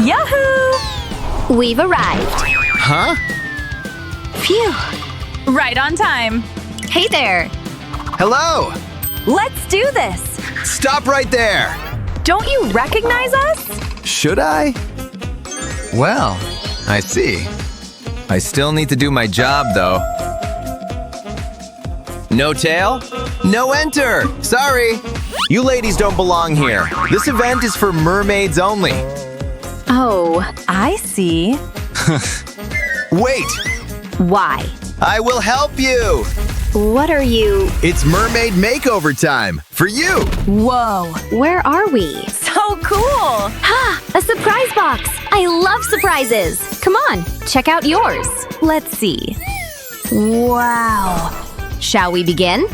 Yahoo! We've arrived. Huh? Phew. Right on time. Hey there. Hello! Let's do this. Stop right there! Don't you recognize us? Should I? Well, I see. I still need to do my job, though. No tail? No enter! Sorry! You ladies don't belong here. This event is for mermaids only. Oh, I see. Wait! why? I will help you! What are you? It's mermaid makeover time for you! Whoa. Where are we? So cool. Ha! A surprise box! I love surprises! Come on, check out yours. Let's see. Wow. Shall we begin?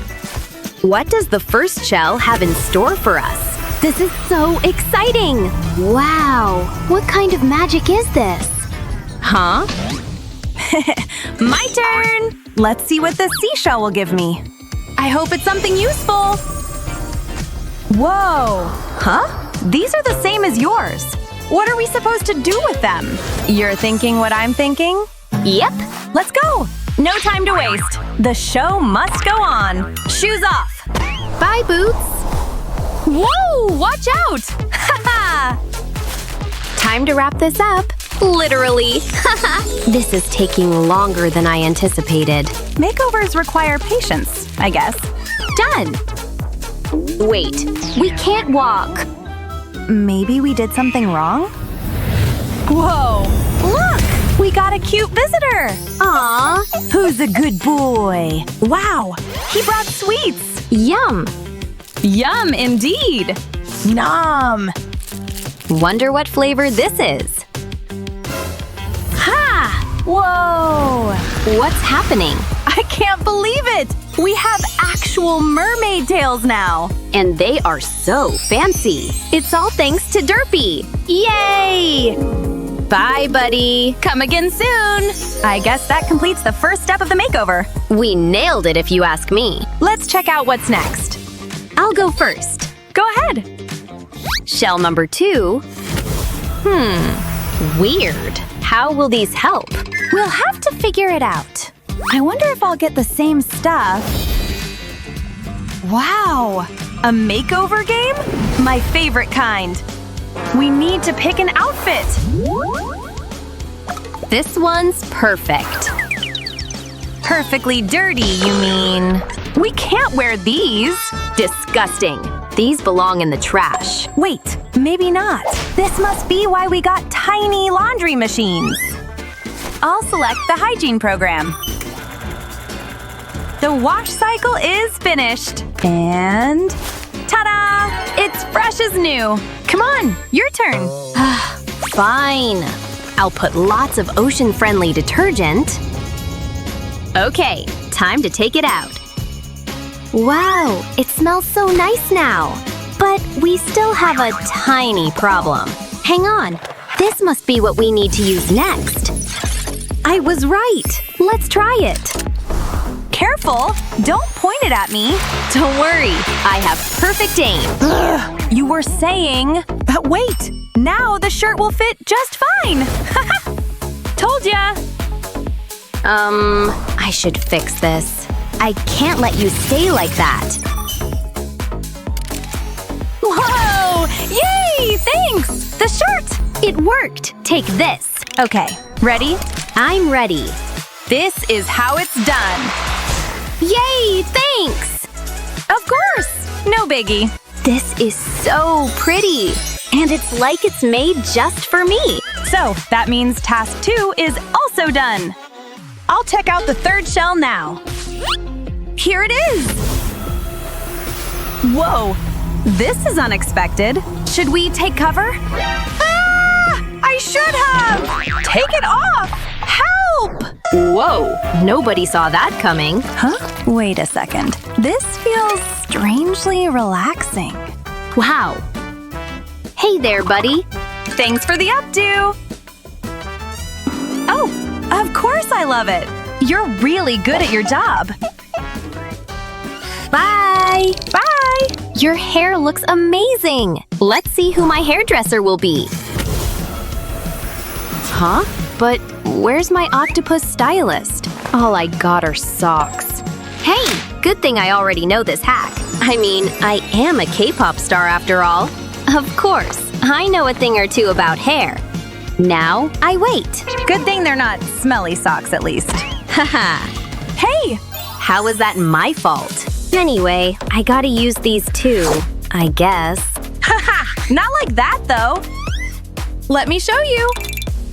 What does the first shell have in store for us? This is so exciting! Wow! What kind of magic is this? Huh? My turn! Let's see what the seashell will give me. I hope it's something useful. Whoa! Huh? These are the same as yours. What are we supposed to do with them? You're thinking what I'm thinking? Yep. Let's go! No time to waste. The show must go on. Shoes off. Bye, Boots. Whoa! Watch out! Haha! Time to wrap this up. Literally. This is taking longer than I anticipated. Makeovers require patience, I guess. Done. Wait, we can't walk. Maybe we did something wrong? Whoa! Look! We got a cute visitor! Aw, Who's a good boy? Wow! He brought sweets! yum. Yum indeed! Nom! Wonder what flavor this is. Ha! Whoa! What's happening? I can't believe it! We have actual mermaid tails now! And they are so fancy. It's all thanks to Derpy. Yay! Bye, buddy. Come again soon! I guess that completes the first step of the makeover. We nailed it if you ask me. Let's check out what's next. I'll go first. Go ahead! Shell number 2. Weird. How will these help? We'll have to figure it out. I wonder if I'll get the same stuff. Wow! A makeover game? My favorite kind. We need to pick an outfit. This one's perfect. Perfectly dirty, you mean? We can't wear these. Disgusting. These belong in the trash. Wait, maybe not. This must be why we got tiny laundry machines. I'll select the hygiene program. The wash cycle is finished. And ta-da! It's fresh as new. Come on, your turn. Fine. I'll put lots of ocean-friendly detergent. Okay, time to take it out. Wow, it smells so nice now. But we still have a tiny problem. Hang on, this must be what we need to use next. I was right. Let's try it. Careful, don't point it at me. Don't worry, I have perfect aim. You were saying… Wait, now the shirt will fit just fine. Told ya. I should fix this. I can't let you stay like that. Whoa! Yay! Thanks! The shirt! It worked. Take this. Okay, ready? I'm ready. This is how it's done. Yay! Thanks! Of course! No biggie. This is so pretty. And it's like it's made just for me. So, that means task 2 is also done. I'll check out the third shell now. Here it is! Whoa! This is unexpected. Should we take cover? Ah! I should have! Take it off! Help! Whoa! Nobody saw that coming. Huh? Wait a second. This feels strangely relaxing. Wow. Hey there, buddy. Thanks for the updo! Oh, of course I love it! You're really good at your job. Bye! Bye! Your hair looks amazing. Let's see who my hairdresser will be. Huh? But where's my octopus stylist? All I got are socks. Hey, good thing I already know this hack. I mean, I am a K-pop star after all. Of course, I know a thing or two about hair. Now, I wait. Good thing they're not smelly socks, at least. Haha. Hey! How is that my fault? Anyway, I gotta use these too, I guess. Haha! Not like that, though! Let me show you!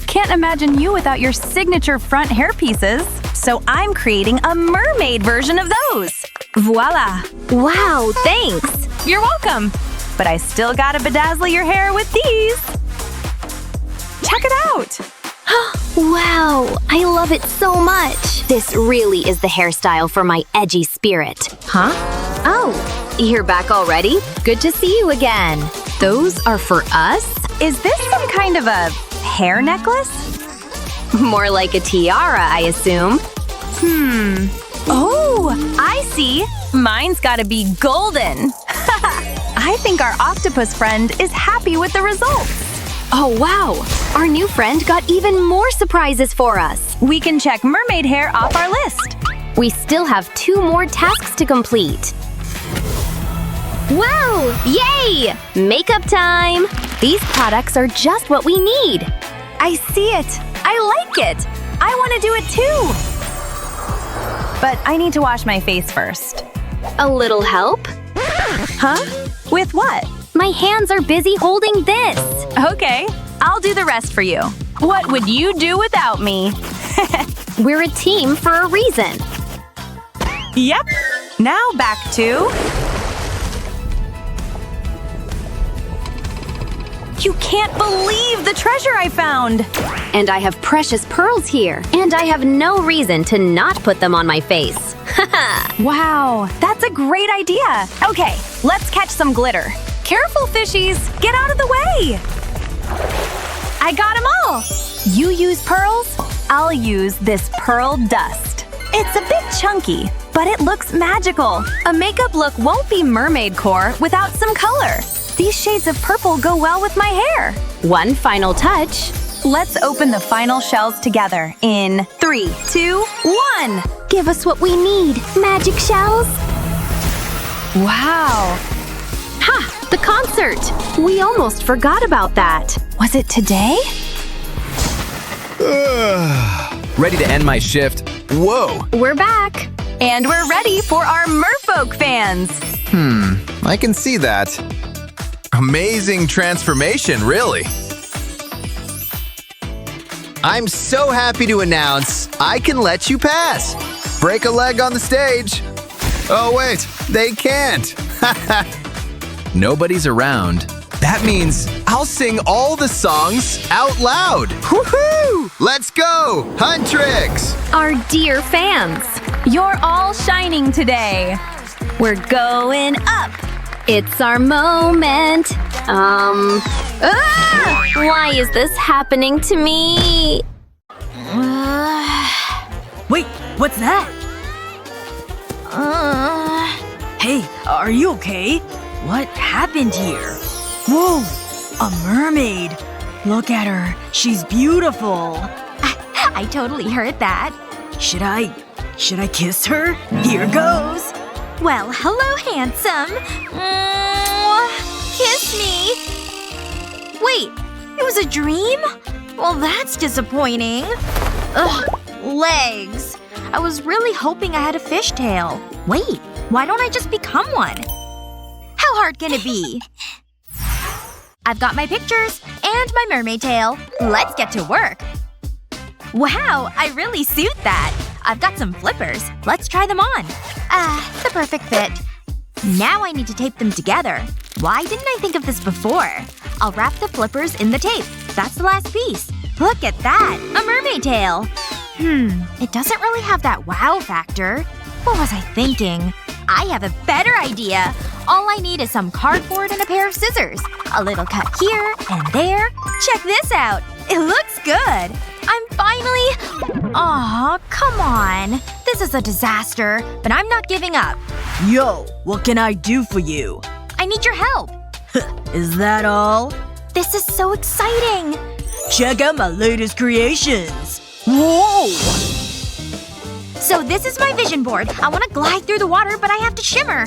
Can't imagine you without your signature front hairpieces, so I'm creating a mermaid version of those! Voila! Wow, thanks! You're welcome! But I still gotta bedazzle your hair with these! Check it out! Wow, I love it so much! This really is the hairstyle for my edgy spirit. Huh? Oh, you're back already? Good to see you again. Those are for us? Is this some kind of a hair necklace? More like a tiara, I assume. Oh, I see! Mine's gotta be golden! I think our octopus friend is happy with the results! Oh wow! Our new friend got even more surprises for us! We can check mermaid hair off our list! We still have 2 more tasks to complete. Wow! Yay! Makeup time! These products are just what we need. I see it! I like it! I want to do it too! But I need to wash my face first. A little help? Huh? With what? My hands are busy holding this. Okay, I'll do the rest for you. What would you do without me? We're a team for a reason. Yep. Now back to… You can't believe the treasure I found! And I have precious pearls here. And I have no reason to not put them on my face. Haha! Wow, that's a great idea! Okay, let's catch some glitter. Careful, fishies! Get out of the way! I got them all! You use pearls, I'll use this pearl dust. It's a bit chunky, but it looks magical. A makeup look won't be mermaid core without some color. These shades of purple go well with my hair. One final touch. Let's open the final shells together in 3, 2, 1! Give us what we need, magic shells. Wow! Ha! The concert! We almost forgot about that. Was it today? Ready to end my shift? Whoa! We're back. And we're ready for our merfolk fans! I can see that. Amazing transformation, really. I'm so happy to announce I can let you pass. Break a leg on the stage. Oh wait, they can't. Nobody's around. That means I'll sing all the songs out loud. Woohoo! Let's go! Huntrix! Our dear fans. You're all shining today. We're going up. It's our moment. Why is this happening to me? Wait, what's that? Hey, are you okay? What happened here? Whoa, a mermaid. Look at her. She's beautiful. I totally heard that. Should I kiss her? Here goes. Well, hello, handsome. Kiss me. Wait, it was a dream? Well, that's disappointing. Ugh, legs. I was really hoping I had a fishtail. Wait, why don't I just become one? How hard can it be? I've got my pictures and my mermaid tail. Let's get to work. Wow, I really suit that. I've got some flippers. Let's try them on. The perfect fit. Now I need to tape them together. Why didn't I think of this before? I'll wrap the flippers in the tape. That's the last piece. Look at that! A mermaid tail! It doesn't really have that wow factor. What was I thinking? I have a better idea! All I need is some cardboard and a pair of scissors. A little cut here and there. Check this out! It looks good! I'm finally… Aw, come on. This is a disaster, but I'm not giving up. Yo, what can I do for you? I need your help. Is that all? This is so exciting! Check out my latest creations. Whoa! So this is my vision board. I want to glide through the water, but I have to shimmer.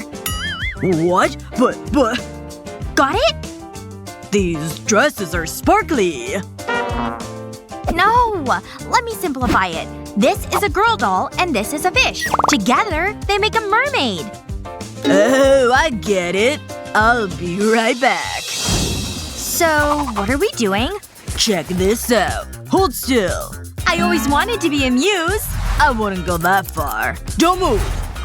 What? But… Got it? These dresses are sparkly. No! Let me simplify it. This is a girl doll, and this is a fish. Together, they make a mermaid. Oh, I get it. I'll be right back. So, what are we doing? Check this out. Hold still. I always wanted to be a muse. I wouldn't go that far. Don't move.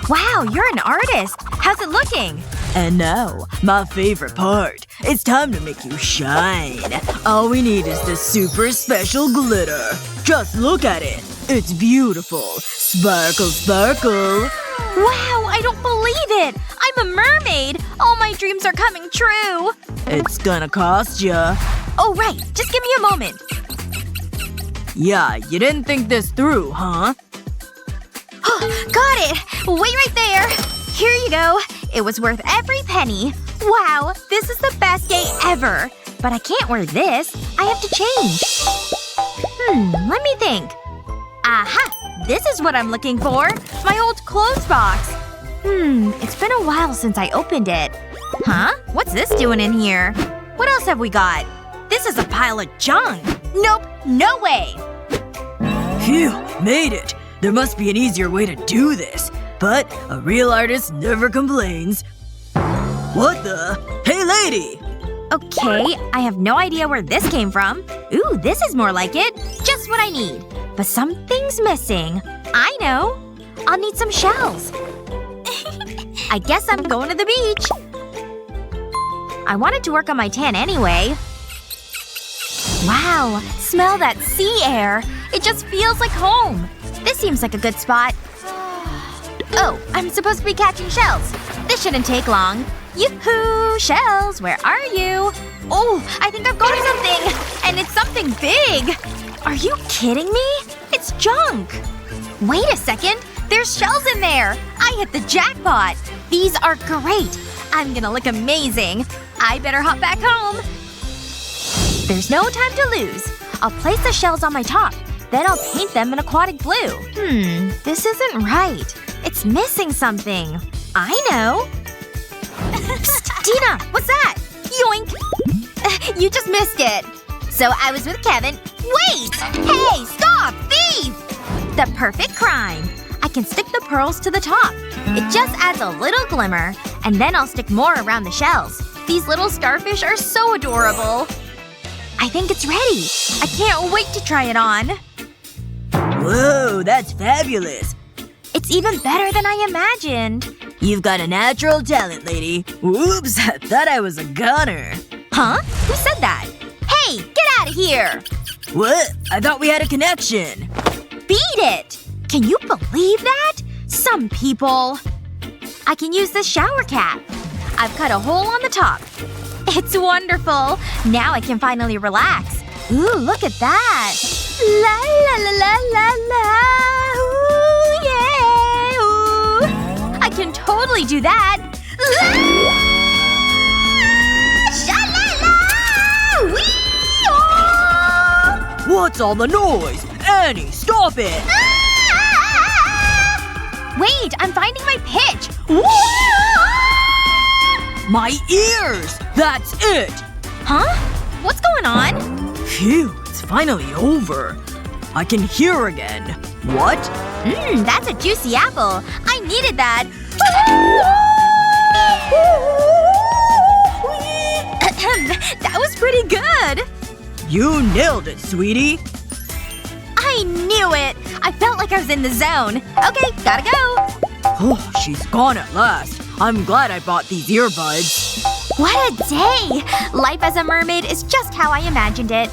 Wow, you're an artist. How's it looking? And now, my favorite part. It's time to make you shine. All we need is this super special glitter. Just look at it. It's beautiful. Sparkle, sparkle. Wow, I don't believe it! I'm a mermaid! All my dreams are coming true! It's gonna cost ya. Oh, right. Just give me a moment. Yeah, you didn't think this through, huh? Got it! Wait right there! Here you go. It was worth every penny. Wow, this is the best day ever. But I can't wear this. I have to change. Let me think. Aha! This is what I'm looking for. My old clothes box. It's been a while since I opened it. Huh? What's this doing in here? What else have we got? This is a pile of junk. Nope. No way. Phew, made it. There must be an easier way to do this. But a real artist never complains. What the? Hey, lady! Okay, I have no idea where this came from. Ooh, this is more like it. Just what I need. But something's missing. I know. I'll need some shells. I guess I'm going to the beach. I wanted to work on my tan anyway. Wow, smell that sea air. It just feels like home. This seems like a good spot. Oh, I'm supposed to be catching shells. This shouldn't take long. Yoo-hoo! Shells, where are you? Oh, I think I've got something! And it's something big! Are you kidding me? It's junk! Wait a second! There's shells in there! I hit the jackpot! These are great! I'm gonna look amazing! I better hop back home! There's no time to lose. I'll place the shells on my top. Then I'll paint them in aquatic blue. This isn't right. It's missing something. I know. Psst, Dina! What's that? Yoink! You just missed it. So I was with Kevin. Wait! Hey! Stop! Thief! The perfect crime. I can stick the pearls to the top. It just adds a little glimmer. And then I'll stick more around the shells. These little starfish are so adorable. I think it's ready. I can't wait to try it on. Whoa, that's fabulous. It's even better than I imagined. You've got a natural talent, lady. Whoops, I thought I was a goner. Huh? Who said that? Hey! Get out of here! What? I thought we had a connection. Beat it! Can you believe that? Some people… I can use this shower cap. I've cut a hole on the top. It's wonderful. Now I can finally relax. Ooh, look at that. La la la la la la. Ooh, yeah. Ooh. I can totally do that. La sha la la. Wee. What's all the noise? Annie, stop it! Wait, I'm finding my pitch. My ears! That's it! Huh? What's going on? Phew, it's finally over. I can hear again. What? That's a juicy apple. I needed that. That was pretty good. You nailed it, sweetie. I knew it. I felt like I was in the zone. Okay, gotta go. Oh, she's gone at last. I'm glad I bought these earbuds. What a day! Life as a mermaid is just how I imagined it.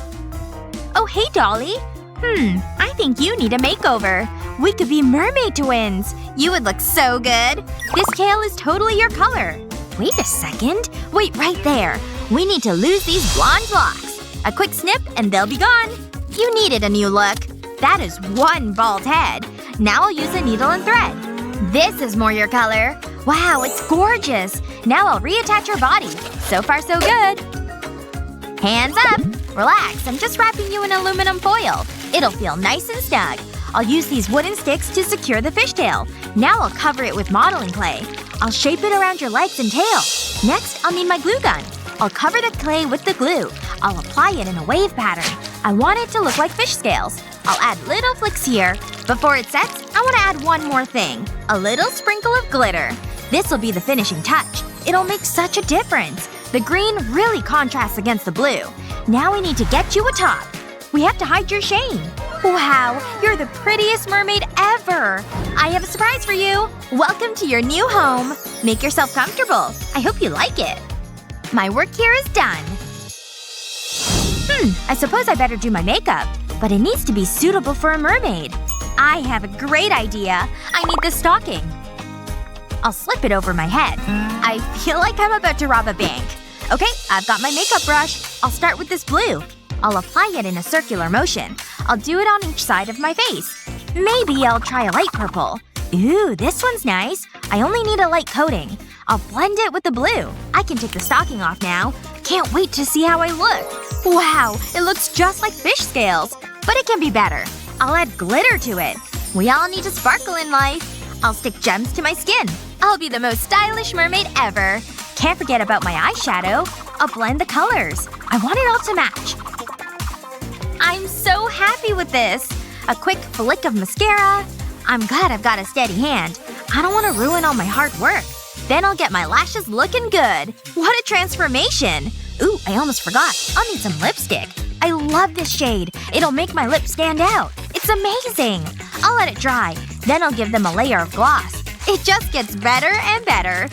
Oh, hey, Dolly. I think you need a makeover. We could be mermaid twins. You would look so good. This tail is totally your color. Wait a second. Wait right there. We need to lose these blonde locks. A quick snip and they'll be gone. You needed a new look. That is one bald head. Now I'll use a needle and thread. This is more your color. Wow, it's gorgeous. Now I'll reattach your body. So far so good. Hands up. Relax, I'm just wrapping you in aluminum foil. It'll feel nice and snug. I'll use these wooden sticks to secure the fishtail. Now I'll cover it with modeling clay. I'll shape it around your legs and tail. Next, I'll need my glue gun. I'll cover the clay with the glue. I'll apply it in a wave pattern. I want it to look like fish scales. I'll add little flicks here. Before it sets, I want to add one more thing. A little sprinkle of glitter. This will be the finishing touch. It'll make such a difference. The green really contrasts against the blue. Now we need to get you a top. We have to hide your shame. Wow, you're the prettiest mermaid ever! I have a surprise for you! Welcome to your new home! Make yourself comfortable. I hope you like it. My work here is done. I suppose I better do my makeup. But it needs to be suitable for a mermaid. I have a great idea. I need this stocking. I'll slip it over my head. I feel like I'm about to rob a bank. Okay, I've got my makeup brush. I'll start with this blue. I'll apply it in a circular motion. I'll do it on each side of my face. Maybe I'll try a light purple. Ooh, this one's nice. I only need a light coating. I'll blend it with the blue. I can take the stocking off now. Can't wait to see how I look. Wow, it looks just like fish scales. But it can be better. I'll add glitter to it. We all need to sparkle in life. I'll stick gems to my skin. I'll be the most stylish mermaid ever. Can't forget about my eyeshadow. I'll blend the colors. I want it all to match. I'm so happy with this. A quick flick of mascara. I'm glad I've got a steady hand. I don't want to ruin all my hard work. Then I'll get my lashes looking good. What a transformation! Ooh, I almost forgot. I'll need some lipstick. I love this shade. It'll make my lips stand out. It's amazing! I'll let it dry. Then I'll give them a layer of gloss. It just gets better and better.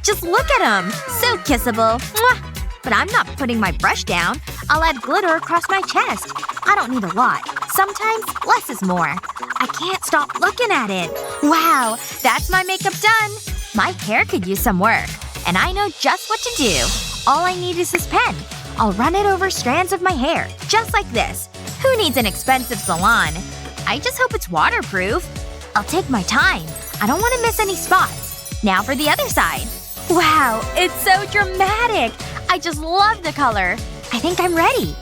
Just look at them! So kissable. Mwah! But I'm not putting my brush down. I'll add glitter across my chest. I don't need a lot. Sometimes less is more. I can't stop looking at it. Wow, that's my makeup done. My hair could use some work. And I know just what to do. All I need is this pen. I'll run it over strands of my hair. Just like this. Who needs an expensive salon? I just hope it's waterproof. I'll take my time. I don't want to miss any spots. Now for the other side. Wow, it's so dramatic! I just love the color. I think I'm ready.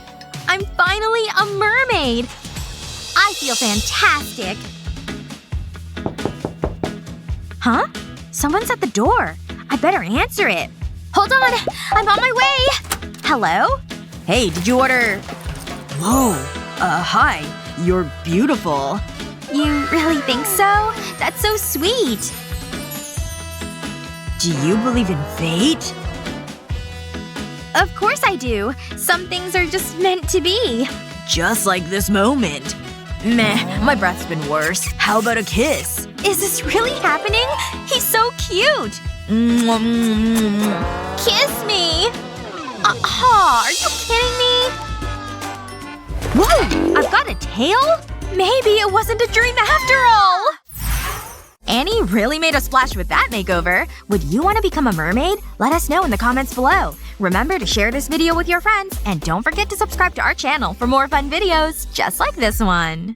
I'm finally a mermaid! I feel fantastic. Huh? Someone's at the door. I better answer it. Hold on! I'm on my way! Hello? Hey, did you order… Whoa. Hi. You're beautiful. You really think so? That's so sweet. Do you believe in fate? Of course I do. Some things are just meant to be. Just like this moment. Meh, my breath's been worse. How about a kiss? Is this really happening? He's so cute! Kiss me! Are you kidding me? Whoa! I've got a tail? Maybe it wasn't a dream after all! Annie really made a splash with that makeover. Would you want to become a mermaid? Let us know in the comments below. Remember to share this video with your friends, and don't forget to subscribe to our channel for more fun videos just like this one.